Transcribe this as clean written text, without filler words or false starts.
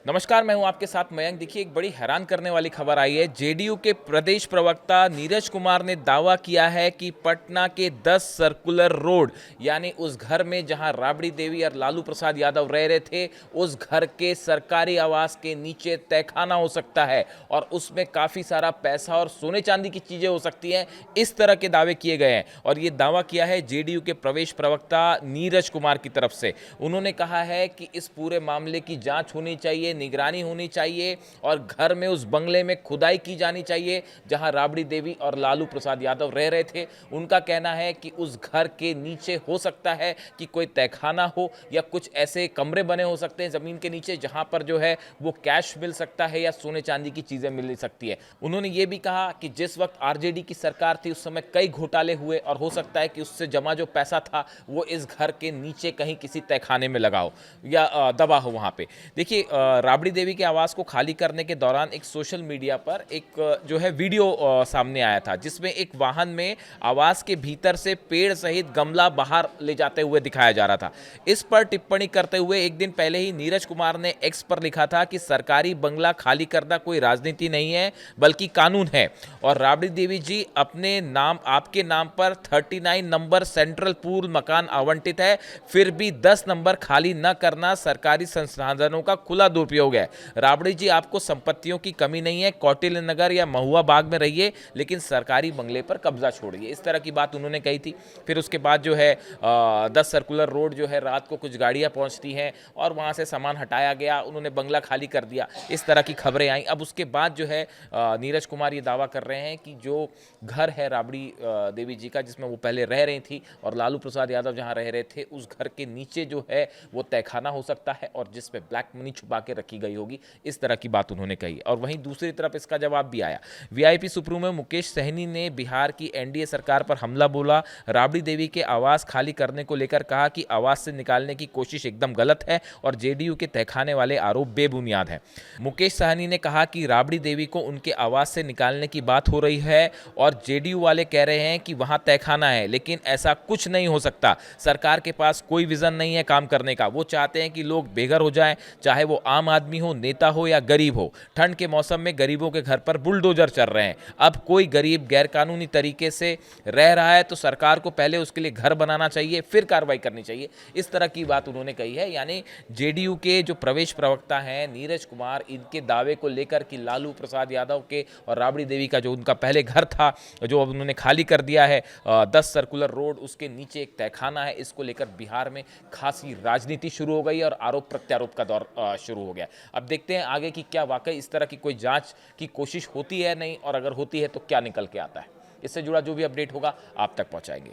नमस्कार, मैं हूं आपके साथ मयंक। देखिए, एक बड़ी हैरान करने वाली खबर आई है। जेडीयू के प्रदेश प्रवक्ता नीरज कुमार ने दावा किया है कि पटना के 10 सर्कुलर रोड, यानी उस घर में जहां राबड़ी देवी और लालू प्रसाद यादव रह रहे थे, उस घर के सरकारी आवास के नीचे तहखाना हो सकता है और उसमें काफ़ी सारा पैसा और सोने चांदी की चीज़ें हो सकती हैं। इस तरह के दावे किए गए हैं और ये दावा किया है जेडीयू के प्रदेश प्रवक्ता नीरज कुमार की तरफ से। उन्होंने कहा है कि इस पूरे मामले की जाँच होनी चाहिए, निगरानी होनी चाहिए और घर में उस बंगले में खुदाई की जानी चाहिए जहां राबड़ी देवी और लालू प्रसाद यादव रह रहे थे। उनका कहना है कि उस घर के नीचे हो सकता है कि कोई तहखाना हो या कुछ ऐसे कमरे बने हो सकते हैं जमीन के नीचे जहां पर जो है वो कैश मिल सकता है या सोने चांदी की चीजें मिल सकती है। उन्होंने ये भी कहा कि जिस वक्त आरजेडी की सरकार थी उस समय कई घोटाले हुए और हो सकता है कि उससे जमा जो पैसा था वो इस घर के नीचे कहीं किसी तहखाने में लगा हो या दबा हो वहां पे। देखिए, राबड़ी देवी के आवास को खाली करने के दौरान एक सोशल मीडिया पर एक जो है वीडियो सामने आया था जिसमें एक वाहन में आवास के भीतर से पेड़ सहित गमला बाहर ले जाते हुए दिखाया जा रहा था। इस पर टिप्पणी करते हुए एक दिन पहले ही नीरज कुमार ने एक्स पर लिखा था कि सरकारी बंगला खाली करना कोई राजनीति नहीं है बल्कि कानून है और राबड़ी देवी जी अपने नाम आपके नाम पर 39 नंबर सेंट्रल पूल मकान आवंटित है, फिर भी 10 नंबर खाली न करना सरकारी संसाधनों का खुला दुरुपयोग है। राबड़ी जी, आपको संपत्तियों की कमी नहीं है, कौटिल्य नगर या महुआ बाग में रहिए लेकिन सरकारी बंगले पर कब्जा छोड़िए। इस तरह की बात उन्होंने कही थी। फिर उसके बाद जो है 10 सर्कुलर रोड जो है रात को कुछ गाड़ियां पहुंचती हैं और वहां से सामान हटाया गया, उन्होंने बंगला खाली कर दिया, इस तरह की खबरें आई। अब उसके बाद जो है नीरज कुमार ये दावा कर रहे हैं कि जो घर है राबड़ी देवी जी का जिसमें वो पहले रह रही थी और लालू प्रसाद यादव जहां रह रहे थे, उस घर के नीचे जो है वो तहखाना हो सकता है और जिसमें ब्लैक मनी छुपा के रखी गई होगी। इस तरह की बात उन्होंने कही। और वहीं दूसरी तरफ इसका जवाब भी आया। वीआईपी सुप्रीमो मुकेश सहनी ने बिहार की एनडीए सरकार पर हमला बोला। राबड़ी देवी के आवास खाली करने को लेकर कहा कि आवास से निकालने की कोशिश एकदम गलत है और जेडीयू के तहखाने वाले आरोप बेबुनियाद हैं। मुकेश सहनी ने कहा कि राबड़ी देवी को उनके आवास से निकालने की बात हो रही है और जेडीयू वाले कह रहे हैं कि वहां तहखाना है, लेकिन ऐसा कुछ नहीं हो सकता। सरकार के पास कोई विजन नहीं है काम करने का। वो चाहते हैं कि लोग बेघर हो जाएं, चाहे वो आम आदमी हो, नेता हो या गरीब हो। ठंड के मौसम में गरीबों के घर पर बुलडोजर चल रहे हैं। अब कोई गरीब गैरकानूनी तरीके से रह रहा है तो सरकार को पहले उसके लिए घर बनाना चाहिए, फिर कार्रवाई करनी चाहिए। इस तरह की बात उन्होंने कही है। यानी जेडीयू के जो प्रदेश प्रवक्ता हैं नीरज कुमार, इनके दावे को लेकर कि लालू प्रसाद यादव के और राबड़ी देवी का जो उनका पहले घर था जो अब उन्होंने खाली कर दिया है 10 सर्कुलर रोड, उसके नीचे एक तहखाना है, इसको लेकर बिहार में खासी राजनीति शुरू हो गई और आरोप प्रत्यारोप का दौर शुरू हो गया। अब देखते हैं आगे की क्या वाकई इस तरह की कोई जांच की कोशिश होती है नहीं, और अगर होती है तो क्या निकल के आता है। इससे जुड़ा जो भी अपडेट होगा आप तक पहुंचाएंगे।